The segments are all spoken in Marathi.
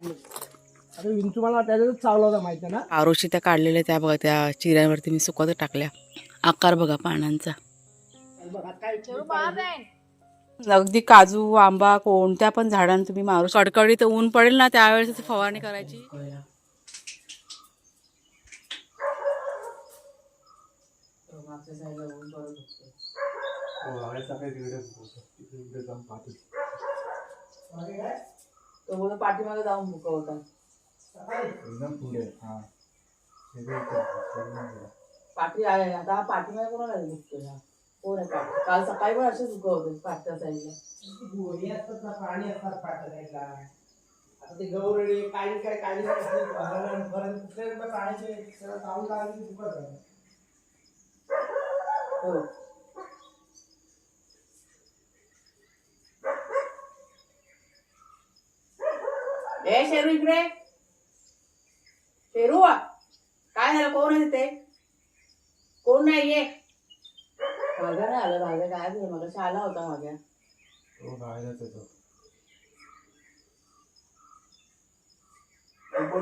आता विंचू मला त्याच्यातच चावला होता माहिती आहे ना. आरोशी त्या काढलेल्या त्या बघा त्या चिऱ्यांवरती मी सुकवत टाकल्या. आकार बघा पानांचा. अगदी काजू आंबा कोणत्या पण झाडांना तुम्ही मारू. कडकडीत ऊन पडेल ना त्यावेळेस फवारणी करायची. पाठीमागे जाऊन मुकवता पाठी आहे आता. हा पाठीमागे कोणाला दुखतोय? हा कोण आहे पाठी? काल सकाळी पण असे दुखवते पाठच्या साईडला. असतात ना प्राणी असतात पाठच्या साईडला. आता ते गौरडी काही प्राण्याचे चावून लागले दुखत आहे. हो ए शेरू इकडे. शेरू काय झालं? कोण आहे तिथे? कोण नाही ये. भाग्या नाही आलं. भाग्या काय झालं? मग आला होता भाग्या.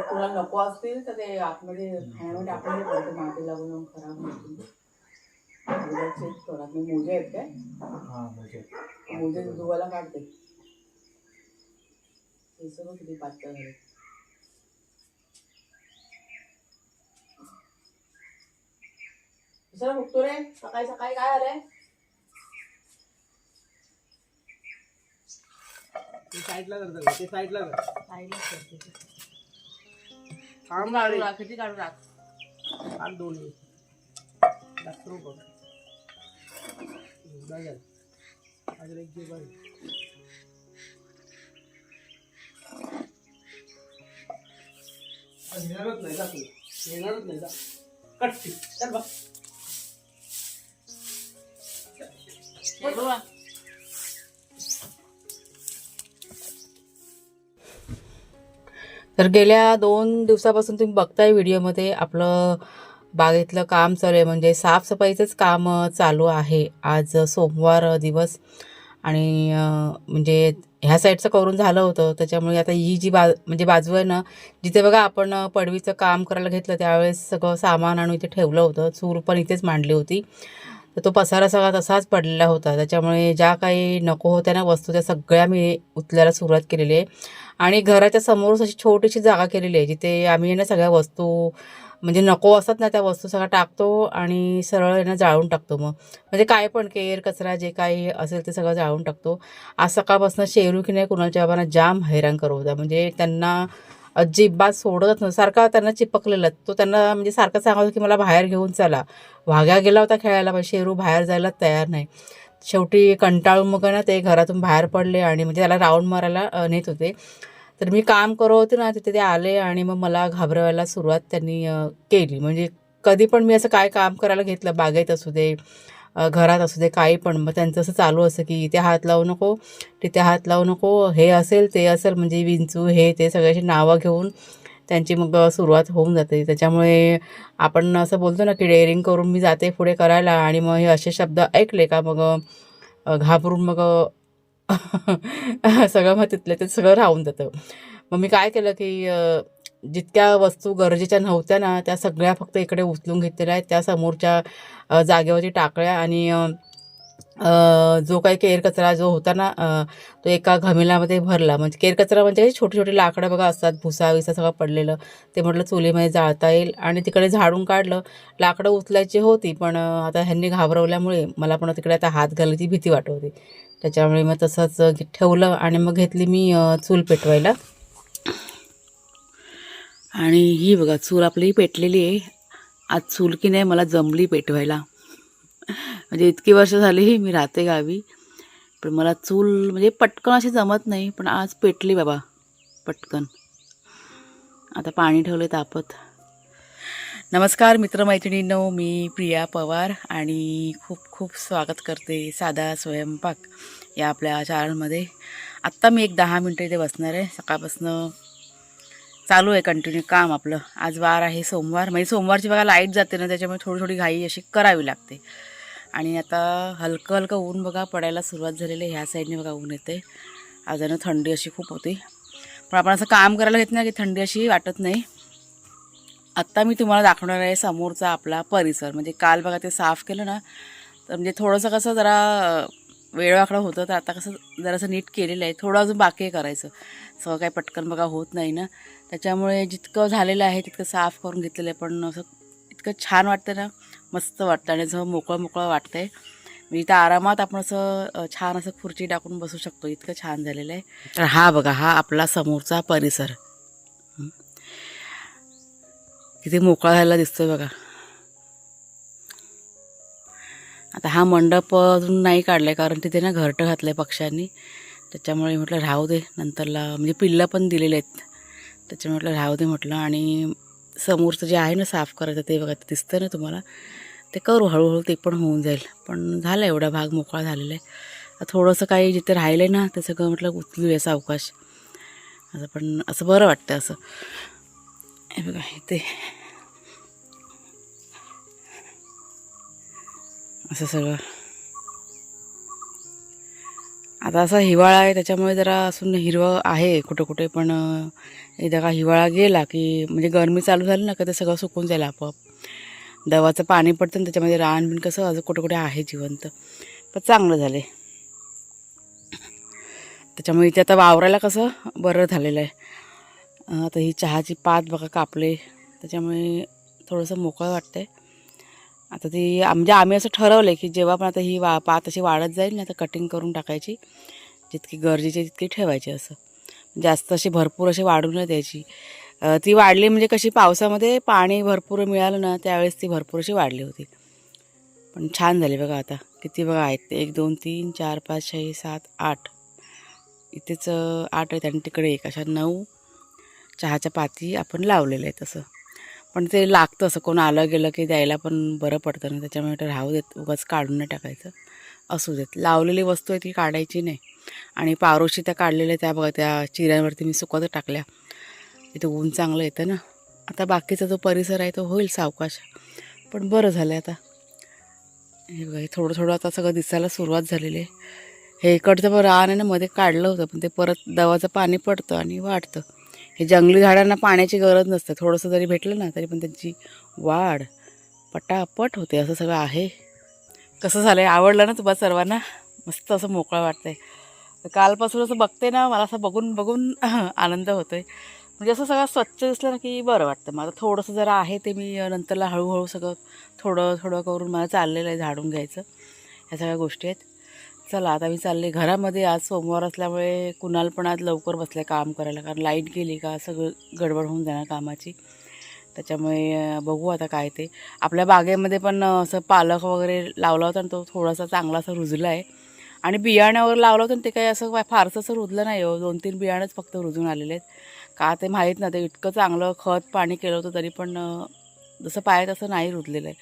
तुला नको असतील तर ते आतमध्ये खाण्यामध्ये आपण पडते. माती लागून खराब होती. चेक करा. मोजे आहेत काय? मोजे धुवायला काढते. हे सगळं किती पातळ झाले. सर बघतो रे. सकाळी सकाळी काय आलंय? साईडला करतो. ते साईडला कर. किती काढू राख. आणि दोन्ही डॉक्टर बघ. अजून एक जीव येणारच नाही. जातो येणारच नाही. जा कट्टी चल बघ. तर गेल्या 2 दिवसापासून तुम्ही बघताय व्हिडिओमध्ये आपलं बागेतलं काम चालू आहे. म्हणजे साफसफाईचंच काम चालू आहे. आज सोमवार दिवस आणि म्हणजे ह्या साईडचं करून झालं होतं. त्याच्यामुळे आता ही जी म्हणजे बाजू आहे ना, जिथे बघा आपण पडवीचं काम करायला घेतलं त्यावेळेस सगळं सामान आणून इथे ठेवलं होतं. चूल पण इथेच मांडली होती. तर तो पसारा सगळा तसाच पडलेला होता. त्याच्यामुळे ज्या काही नको होत्या ना वस्तू त्या सगळ्या मी उचलायला सुरुवात केलेली आहे. आणि घराच्या समोरच अशी छोटीशी जागा केलेली आहे जिथे आम्ही ना सगळ्या वस्तू म्हणजे नको असतात ना त्या वस्तू सगळ्या टाकतो आणि सरळ ना जाळून टाकतो. मग म्हणजे काय पण केर कचरा जे काही असेल ते सगळं जाळून टाकतो. आज सकाळपासून शेरू की नाही कुणालच्या बाबांना जाम हैराण करत होता. म्हणजे त्यांना अजिबात सोडतच नव्हतं. सारखा त्यांना चिपकलेला. तो त्यांना म्हणजे सारखं सांगत होता की मला बाहेर घेऊन चला. वाघ्या गेला होता खेळायला पण शेरू बाहेर जायला तयार नाही. शेवटी कंटाळून मग ना ते घरातून बाहेर पडले आणि म्हणजे त्याला राऊंड मारायला नेत होते. तर मी काम करत होते ना तिथे ते आले आणि मग मला घाबरवायला सुरुवात त्यांनी केली. म्हणजे कधी पण मी असं काय काम करायला घेतलं बागेत असू दे घरात असू दे काही पण मग त्यांचं असं चालू असं की इथे हात लावू नको तिथे हात लावू नको हे असेल ते असेल म्हणजे विंचू हे ते सगळ्याची नावं घेऊन त्यांची मग सुरुवात होऊन जाते. त्याच्यामुळे आपण असं बोलतो ना की डेअरिंग करून मी जाते पुढे करायला आणि मग हे असे शब्द ऐकले का मग घाबरून मग सगळं मग तिथलं ते सगळं राहून जातं. मग मी काय केलं की जितक्या वस्तू गरजेच्या नव्हत्या ना त्या सगळ्या फक्त इकडे उचलून घेतलेल्या आहेत. त्या समोरच्या जागेवरती टाकल्या आणि जो काही केर कचरा जो होता ना तो एका घमेल्यामध्ये भरला. म्हणजे केर कचरा म्हणजे छोटी छोटी लाकडं बघा असतात भुसा विसा सगळं पडलेलं ते म्हटलं चुलीमध्ये जाळता येईल. आणि तिकडे झाडून काढलं. लाकडं उचलायची होती पण आता ह्यांनी घाबरवल्यामुळे मला पण तिकडे आता हात घालायची भीती वाटत होती. त्याच्यामुळे मग तसंच ठेवलं आणि मग घेतली मी चूल पेटवायला. आणि ही बघा चूल आपली पेटलेली आहे. आज चूल की नाही मला जमली पेटवायला. म्हणजे इतकी वर्ष झाली मी राहते गावी पण मला चूल म्हणजे पटकन अशी जमत नाही पण आज पेटली बाबा पटकन. आता पाणी ठेवले तापत. नमस्कार मित्रमैत्रिणींनो, मी प्रिया पवार आणि खूप खूप स्वागत करते साधा स्वयंपाक या आपल्या चॅनलमध्ये. आत्ता मी एक 10 मिनटं इथे बसणार आहे. सकाळपासून चालू आहे कंटिन्यू काम आपलं. आज वार आहे सोमवार. म्हणजे सोमवारची बघा लाईट जाते ना त्याच्यामुळे थोडी थोडी घाई अशी करावी लागते. आणि आता हलकं हलकं ऊन बघा पडायला सुरुवात झालेली आहे. ह्या साईडने बघा ऊन येते. आज थंडी अशी खूप होती. पण आपण असं काम करायला घेत नाही की थंडी अशी वाटत नाही. आत्ता मी तुम्हाला दाखवणार आहे समोरचा आपला परिसर. म्हणजे काल बघा ते साफ केलं ना, तर म्हणजे थोडंसं कसं जरा वेळवाकडं होतं, तर आता कसं जरासं नीट केलेलं आहे. थोडं अजून बाकी आहे करायचं, सगळं काही पटकन बघा होत नाही ना. त्याच्यामुळे जितकं झालेलं आहे तितकं साफ करून घेतलेलं आहे. पण असं इतकं छान वाटतं ना, मस्त वाटतं आणि असं मोकळं मोकळं वाटतंय. म्हणजे इथं आरामात आपण असं छान असं खुर्ची टाकून बसू शकतो, इतकं छान झालेलं आहे. तर हा बघा, हा आपला समोरचा परिसर किती मोकळा झालेला दिसतोय बघा. आता हा मंडप अजून नाही काढलाय, कारण तिथे ना घरटं घातलंय पक्ष्यांनी. त्याच्यामुळे म्हटलं राहू दे, नंतरला म्हणजे पिल्लं पण दिलेले आहेत, त्याच्यामुळे म्हटलं राहू दे म्हटलं. आणि समोरचं जे आहे ना साफ करायचं ते बघा, दिसतं ना तुम्हाला, ते करू हळूहळू, ते पण होऊन जाईल. पण झालं एवढा भाग मोकळा झालेला आहे. थोडंसं काही जिथे राहिलं आहे ना ते सगळं म्हटलं उचलूया सावकाश, असं. पण असं बरं वाटतं असं. हे बघा इथे असं सगळं. आता असा हिवाळा आहे त्याच्यामुळे जरा असून हिरवं आहे कुठं कुठे, पण एकदा का हिवाळा गेला की म्हणजे गरमी चालू झाली ना का ते सगळं सुकून जाईल आपोआप. दवाचं पाणी पडतं ना त्याच्यामध्ये, रान बिन कसं अजून कुठं कुठे आहे जिवंत, पण चांगलं झालं. त्याच्यामुळे इथे आता वावरायला कसं बरं झालेलं आहे. आता ही चहाची पात बघा कापले, त्याच्यामुळे थोडंसं मोकळं वाटतंय. आता ती म्हणजे आम्ही असं ठरवलं आहे की जेव्हा पण आता ही पात अशी वाढत जाईल ना, तर कटिंग करून टाकायची, जितकी गरजेची तितकी ठेवायची. असं जास्त अशी भरपूर अशी वाढू नाही द्यायची. ती वाढली म्हणजे कशी पावसामध्ये पाणी भरपूर मिळालं ना, त्यावेळेस ती भरपूर अशी वाढली होती. पण छान झाली बघा. आता किती बघा आहेत, 1 2 3 4 5 6 7 8, इथेच 8 आहेत आणि तिकडे 1, अशा 9 चहाच्या पाती आपण लावलेल्या आहेत असं. पण ते लागतं असं, कोण आलं गेलं की द्यायला पण बरं पडतं ना, त्याच्यामुळे ते राहू देत, उगाच काढून नाही टाकायचं, असू देत. लावलेली वस्तू आहे ती काढायची नाही. आणि पारोशी त्या काढलेल्या त्या बघा, त्या चिऱ्यांवरती मी सुकवत टाकल्या, इथे ऊन चांगलं येतं ना. आता बाकीचा जो परिसर आहे तो होईल सावकाश, पण बरं झालं आता. हे बघा, हे थोडं थोडं आता सगळं दिसायला सुरुवात झालेली आहे. हे इकडचं पण रान आहे ना, मध्ये काढलं होतं, पण ते परत दवाचं पाणी पडतं आणि वाढतं. हे जंगली झाडांना पाण्याची गरज नसते, थोडंसं जरी भेटलं ना तरी पण त्यांची वाढ पटापट होते. असं सगळं आहे. कसं झालं आहे, आवडलं ना तुम्हाला सर्वांना? मस्त असं मोकळं वाटतं आहे. तर कालपासून असं बघते ना, मला असं बघून बघून आनंद होतो आहे. म्हणजे असं सगळं स्वच्छ दिसलं ना की बरं वाटतं. मला थोडंसं जरा आहे ते मी नंतरला हळूहळू सगळं थोडं थोडं करून मला चाललेलं आहे झाडून घ्यायचं. ह्या सगळ्या गोष्टी आहेत. चला आता मी चालले घरामध्ये. आज सोमवार असल्यामुळे कुणाल पण आज लवकर बसले काम करायला, कारण लाईट गेली का सगळं गडबड होऊन जाणार कामाची. त्याच्यामुळे बघू आता काय ते. आपल्या बागेमध्ये पण असं पालक वगैरे लावला होता आणि तो थोडासा चांगला असं रुजला आहे. आणि बियाणं वगैरे लावलं होतं आणि ते काही असं फारसं असं रुजलं नाही हो, 2-3 बियाणंच फक्त रुजून आलेले आहेत. का ते माहीत नाही, ते इतकं चांगलं खत पाणी केलं होतं तरी पण जसं पाहिजे तसं नाही रुजलेलं आहे.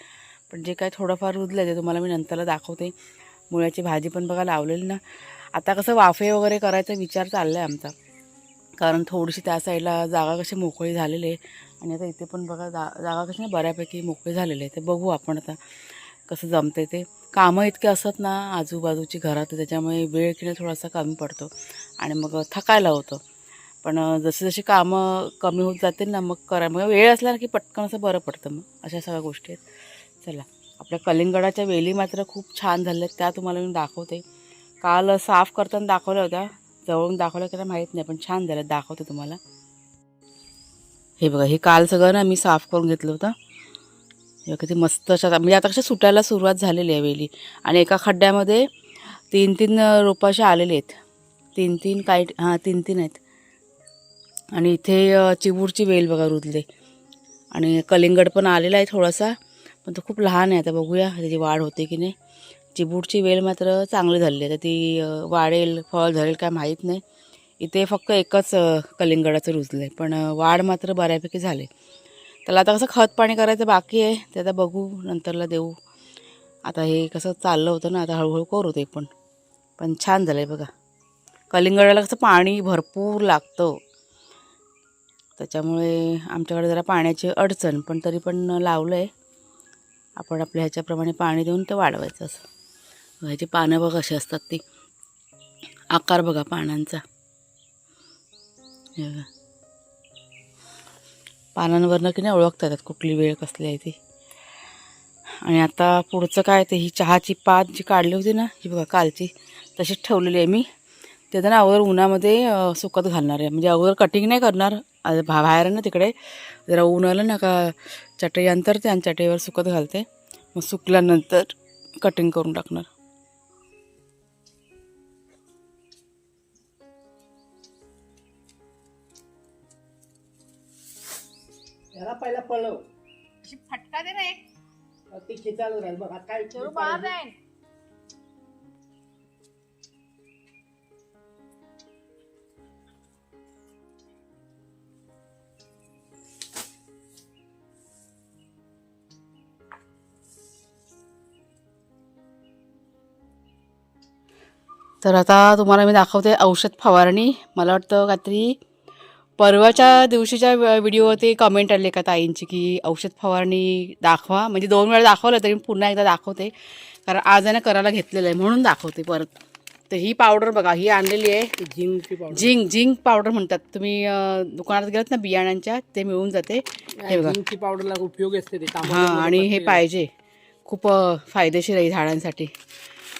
पण जे काय थोडंफार रुजलं आहे ते तुम्हाला मी नंतरला दाखवते. मुळ्याची भाजी पण बघा लावलेली ना. आता कसं वाफे वगैरे करायचा विचार चालला आहे आमचा, कारण थोडीशी त्या साईडला जागा कशी मोकळी झालेली आहे. आणि आता इथे पण बघा जागा कशी ना बऱ्यापैकी मोकळी झालेली आहे. ते बघू आपण आता कसं जमते ते. कामं इतके असतात ना आजूबाजूची घरात, त्याच्यामुळे वेळ किंवा थोडासा कमी पडतो आणि मग थकायला होतं. पण जशी जशी कामं कमी होत जातील ना, मग मग वेळ असला ना की पटकन असं बरं पडतं. मग अशा सगळ्या गोष्टी आहेत. चला, आपल्या कलिंगडाच्या वेली मात्र खूप छान झाल्या आहेत, त्या तुम्हाला मी दाखवते. काल साफ करताना दाखवल्या होत्या, जवळून दाखवल्या की माहीत नाही, पण छान झाल्या, दाखवते तुम्हाला. हे बघा, हे काल सगळं ना मी साफ करून घेतलं होतं. हे किती मस्त अशा म्हणजे आता कशा सुटायला सुरुवात झालेली आहे वेली. आणि एका खड्ड्यामध्ये 3-3 रोपं असे आलेले आहेत. 3-3 काय, हां 3-3 आहेत. आणि इथे चिबूरची वेल बघा रुजले. आणि कलिंगड पण आलेला आहे थोडासा, पण तो खूप लहान आहे. आता बघूया त्याची वाढ होते की नाही. चिबूरची वेल मात्र चांगली झाली आहे, तर ती वाढेल, फळ धरेल काय माहीत नाही. इथे फक्त एकच कलिंगडाचं रुजलं आहे, पण वाढ मात्र बऱ्यापैकी झाले. त्याला आता कसं खत पाणी करायचं बाकी आहे, ते आता बघू नंतरला देऊ. आता हे कसं चाललं होतं ना, आता हळूहळू करू ते पण छान झालं आहे बघा. कलिंगडाला कसं पाणी भरपूर लागतं, त्याच्यामुळे आमच्याकडे जरा पाण्याची अडचण, पण तरी पण लावलं आहे. आपण आपल्या ह्याच्याप्रमाणे पाणी देऊन ते वाढवायचं. असं ह्याची पानं बघा कशी असतात, ती आकार बघा पानांचा हे बघा. पानांवरनं की नाही ओळखता येतात कुठली वेळ कसली आहे ती. आणि आता पुढचं काय ते ही चहाची पात जी काढली होती ना ही बघा कालची तशीच ठेवलेली आहे मी. ते ना अगोदर उन्हामध्ये सुकत घालणार आहे. म्हणजे अगोदर कटिंग नाही करणार, बाहेर ना तिकडे जरा ऊन आलं ना का चटई अंतरते आणि चटईवर सुकत घालते. मग सुकल्यानंतर कटिंग करून टाकणार. याला पहिला पळव फटका दे ना एक. ती खिचायला राहील बघा काय तर आता तुम्हाला मी दाखवते औषध फवारणी. मला वाटतं काहीतरी परवाच्या दिवशीच्या व्हिडिओवरती कमेंट आली का ताईंची की औषध फवारणी दाखवा. म्हणजे 2 वेळा दाखवलं तरी पुन्हा एकदा दाखवते, कारण आज आहे ना करायला घेतलेलं आहे म्हणून दाखवते परत. तर ही पावडर बघा ही आणलेली आहे झिंकची पावडर. झिंक पावडर म्हणतात. तुम्ही दुकानात गेलात ना बियाण्यांच्या ते मिळून जाते. हे बघा झिंकची पावडरला उपयोग असते ते. हां आणि हे पाहिजे, खूप फायदेशीर आहे झाडांसाठी,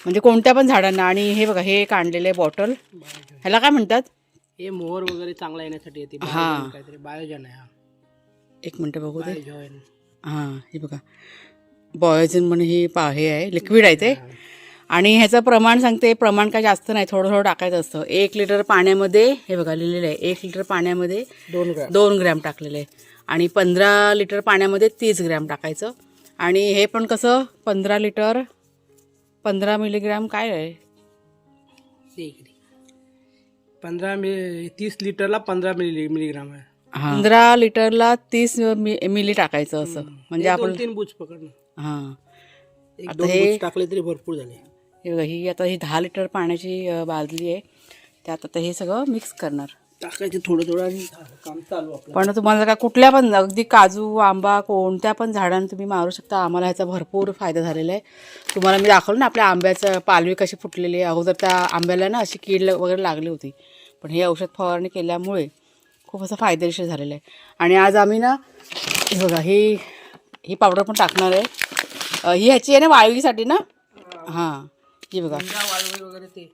म्हणजे कोणत्या पण झाडांना. आणि हे बघा हे एक आणलेलं आहे बॉटल. ह्याला काय म्हणतात? हे मोहर वगैरे चांगला येण्यासाठी येते. हां काहीतरी बायोजन आहे. एक मिनटं बघू ते. बायोजन. हां हे बघा बॉयझन म्हणून हे हे आहे लिक्विड आहे ते. आणि ह्याचं प्रमाण सांगते, प्रमाण काय जास्त नाही, थोडं थोडं टाकायचं असतं. 1 लिटर पाण्यामध्ये हे बघा लिहिलेलं आहे 1 लिटर पाण्यामध्ये 2 ग्रॅम टाकलेलं आहे. आणि 15 लिटर पाण्यामध्ये 30 ग्रॅम टाकायचं. आणि हे पण कसं 15 लिटर 15 मिलीग्रॅम काय आहे 30 लिटरला 15 मिलीग्राम आहे. 15 लिटरला 30 मिली टाकायचं असं. म्हणजे आपण 2-3 बुच पकडणं. हां आता हे टाकले तरी भरपूर झाले. हे बघा ही आता ही 10 लिटर पाण्याची बादली आहे. त्यात आता हे सगळं मिक्स करणार, टाकायचे थोडं थोडं आणि काम चालू आपलं. पण तुम्हाला का कुठल्या पण अगदी काजू आंबा कोणत्या पण झाडांना तुम्ही मारू शकता. आम्हाला ह्याचा भरपूर फायदा झालेला आहे. तुम्हाला मी दाखवलं ना आपल्या आंब्याचं पालवी कशी फुटलेली आहे. अगोदर त्या आंब्याला ना अशी कीड वगैरे लागली होती, पण हे औषध फवारणी केल्यामुळे खूप असं फायदेशीर झालेलं आहे. आणि आज आम्ही ना हे बघा ही पावडर पण टाकणार आहे. ही ह्याची आहे ना वाळवीसाठी ना. हां ही बघा वाळवी वगैरे ते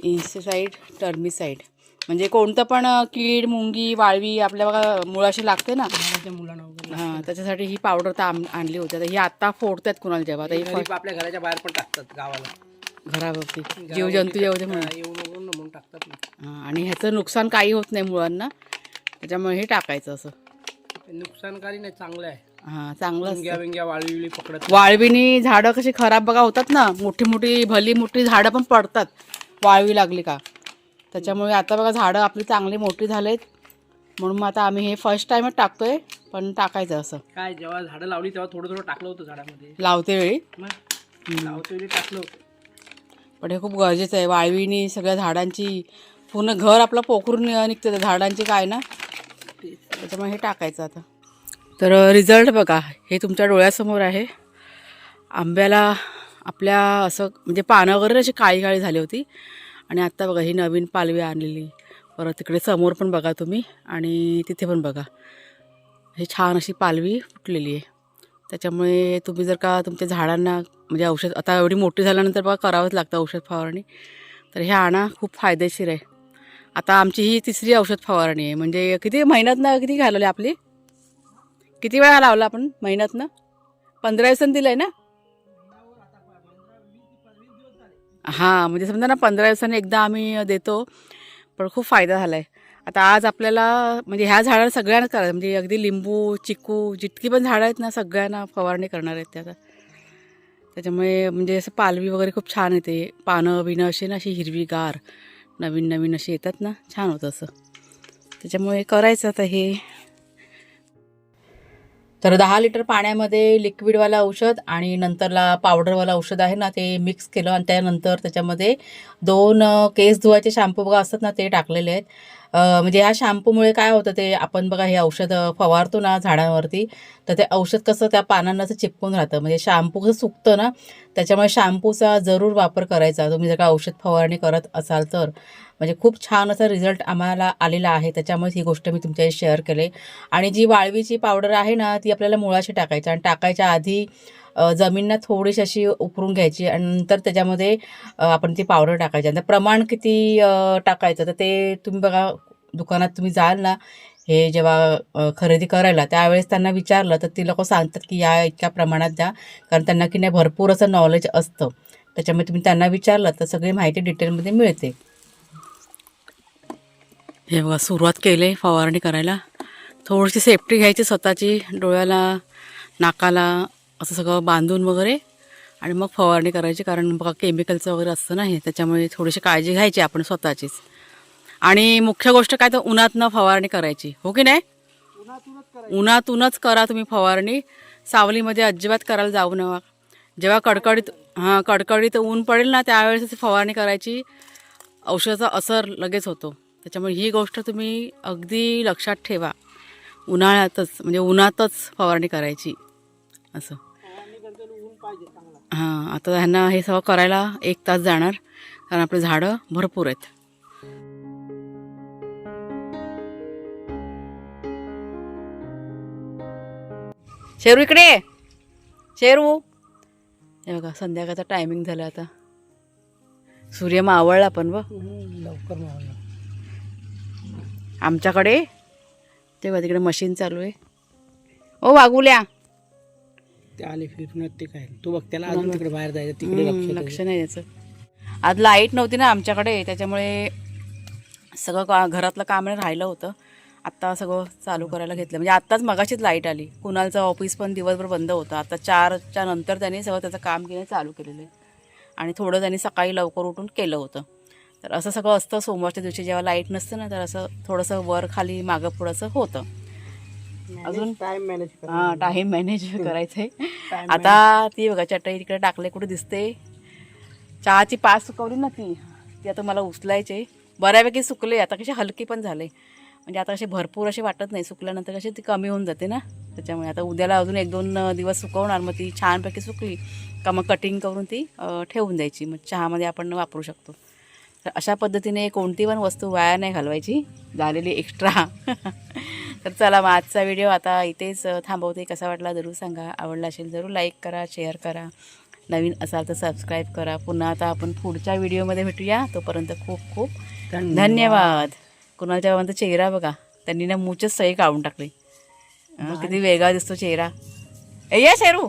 इन्सेसाईड टर्मिसाईड, म्हणजे कोणतं पण कीड मुंगी वाळवी आपल्या बघा मुळाशी लागते ना मुलांना वगैरे. हां त्याच्यासाठी ही पावडर तर आणली होती. आता ही आत्ता फोडतात कुणाला जेव्हा आता ही आपल्या घराच्या बाहेर पण टाकतात गावाला. घरावरती जीवजंतू येऊ दे म्हणून येऊ नको म्हणून टाकतात ना. हां आणि ह्याचं नुकसान काही होत नाही मुळांना, त्याच्यामुळे हे टाकायचं असं. नुकसानकारी नाही, चांगलं आहे. हां चांगलं असतं. विंग्या वाळवी पकडत. वाळवीनी झाडं कशी खराब बघा होतात ना, मोठी भली मोठी झाडं पण पडतात वाळवी लागली का. त्याच्यामुळे आता बघा झाडं आपली चांगली मोठी झालेत, म्हणून मग आता आम्ही हे फर्स्ट टाइमच टाकतोय, पण टाकायचं असं. काय जेव्हा झाडं लावली तेव्हा थोडं थोडं टाकलं होतं झाडामध्ये लावते वेळी लावते वेळी टाकलं होतं. पण हे खूप गरजेचं आहे. वाळवीनी सगळ्या झाडांची पूर्ण घर आपलं पोखरून निघतं त्या झाडांची काय ना, त्याच्यामुळे हे टाकायचं आता. तर रिझल्ट बघा हे तुमच्या डोळ्यासमोर आहे. आंब्याला आपल्या असं म्हणजे पानं वगैरे अशी काळी काळी झाली होती, आणि आत्ता बघा ही नवीन पालवी आणलेली. परत तिकडे समोर पण बघा तुम्ही, आणि तिथे पण बघा हे छान अशी पालवी फुटलेली आहे. त्याच्यामुळे तुम्ही जर का तुमच्या झाडांना म्हणजे औषध आता एवढी मोठी झाल्यानंतर बघा करावंच लागतं औषध फवारणी, तर हे आणा, खूप फायदेशीर आहे. आता आमची ही 3री औषध फवारणी आहे. म्हणजे किती महिन्यातनं किती घालवली आपली, किती वेळा लावला आपण महिन्यातनं? 15 दिवसांनी दिलं आहे ना. हां म्हणजे समजा ना 15 दिवसांनी एकदा आम्ही देतो, पण खूप फायदा झाला आहे. आता आज आपल्याला म्हणजे ह्या झाडांना सगळ्यांना करायचं, म्हणजे अगदी लिंबू चिकू जितकी पण झाडं आहेत ना सगळ्यांना फवारणी करणार आहेत ते आता. त्याच्यामुळे म्हणजे असं पालवी वगैरे खूप छान येते, पानं बिनं अशी ना अशी हिरवीगार नवीन नवीन अशी येतात ना, छान होतं असं. त्याच्यामुळे करायचं आता हे. तर 10 लिटर पाण्यामध्ये लिक्विडवाला औषध आणि नंतरला पावडरवाला औषध आहे ना ते मिक्स केलं, आणि त्यानंतर त्याच्यामध्ये 2 केस धुवायचे शॅम्पू बघा असतात ना ते टाकलेले आहेत. म्हणजे ह्या शॅम्पूमुळे काय होतं ते आपण बघा हे औषध फवारतो ना झाडांवरती, तर ते औषध कसं त्या पानांना असं चिपकून राहतं. म्हणजे शॅम्पू कसं सुकतं ना, त्याच्यामुळे शॅम्पूचा जरूर वापर करायचा तुम्ही जर का औषध फवारणी करत असाल तर. म्हणजे खूप छान असा रिझल्ट आम्हाला आलेला आहे. त्याच्यामुळे ही गोष्ट मी तुमच्याशी शेअर केली. आणि जी वाळवीची पावडर आहे ना, ती आपल्याला मुळाशी टाकायची आणि टाकायच्या आधी जमीन थोडीशी अशी उकरून घ्यायची आणि नंतर त्याच्यामध्ये आपण ती पावडर टाकायची. आणि प्रमाण किती टाकायचं तर ते तुम्ही बघा, दुकानात तुम्ही जाल ना, हे जेव्हा खरेदी करायला त्यावेळेस त्यांना विचारलं तर ती लोकं सांगतात की या इतक्या प्रमाणात द्या. कारण त्यांना की नाही भरपूर असं नॉलेज असतं. त्याच्यामुळे तुम्ही त्यांना विचारलं तर सगळी माहिती डिटेलमध्ये मिळते. हे बघा, सुरुवात केली फवारणी करायला. थोडीशी सेफ्टी घ्यायची स्वतःची, डोळ्याला नाकाला असं सगळं बांधून वगैरे, आणि मग फवारणी करायची. कारण बघा केमिकलचं वगैरे असतं ना हे, त्याच्यामुळे थोडीशी काळजी घ्यायची आपण स्वतःचीच. आणि मुख्य गोष्ट काय तर उन्हातनं फवारणी करायची, हो की नाही? उन्हातूनच करा तुम्ही फवारणी. सावलीमध्ये अजिबात करायला जाऊ नका. जेव्हा कडकडीत ऊन पडेल ना त्यावेळेस फवारणी करायची. औषधाचा असर लगेच होतो. त्याच्यामुळे ही गोष्ट तुम्ही अगदी लक्षात ठेवा. उन्हाळ्यातच म्हणजे उन्हातच फवारणी करायची असं. हां, आता ह्यांना हे सगळं करायला 1 तास जाणार, कारण आपले झाडं भरपूर आहेत. शेरू इकडे ये. शेरू, हे बघा संध्याकाळचा टायमिंग झाला आता. सूर्य मावळला पण लवकर मावळला. आमच्याकडे तेव्हा तिकडे मशीन चालू आहे. ओ वागुल्या, ते आले फिरून ते काय तू बघ, त्याला अजून तिकडे बाहेर जायचं, तिकडे लक्ष नाही याचं. आज लाईट नव्हती ना आमच्याकडे, त्याच्यामुळे सगळं घरातलं काम राहिलं होतं. आत्ता सगळं चालू करायला घेतलं. म्हणजे आत्ताच मगाशीच लाईट आली. कुणालचं ऑफिस पण दिवसभर बंद होतं. आता 4च्या नंतर त्यांनी सगळं त्याचं काम केलं चालू केलेलं आहे. आणि थोडं त्यांनी सकाळी लवकर उठून केलं होतं. तर असं सगळं असतं सोमवारच्या दिवशी जेव्हा लाईट नसतं ना, तर असं थोडंसं वर खाली मागं पुढंसं होतं. अजून टाइम मॅनेज टाईम मॅनेज करायचं आहे. आता ती बघा चटई तिकडे टाकले, कुठे दिसते. चहाची पाच सुकवली ना ती आता मला उचलायचे. बऱ्यापैकी सुकले, आता कशी हलकी पण झाले. म्हणजे आता असे भरपूर असे वाटत नाही, सुकल्यानंतर कशी ती कमी होऊन जाते ना. त्याच्यामुळे आता उद्याला अजून 1-2 दिवस सुकवणार. मग ती छानपैकी सुकली का मग कटिंग करून ती ठेवून द्यायची. मग चहामध्ये आपण वापरू शकतो. तर अशा पद्धतीने कोणती पण वस्तू वाया नाही घालवायची, झालेली एक्स्ट्रा. तर चला, मग आजचा व्हिडिओ आता इथेच थांबवते. कसा वाटला जरूर सांगा. आवडला असेल जरूर लाईक करा, शेअर करा. नवीन असाल तर सबस्क्राईब करा. पुन्हा आता आपण पुढच्या व्हिडिओमध्ये भेटूया. तोपर्यंत खूप खूप धन्यवाद. कुणाच्या बाबांचा चेहरा बघा, त्यांनी ना मूचच सही काढून टाकली. किती वेगळा दिसतो चेहरा. ए या शेरू.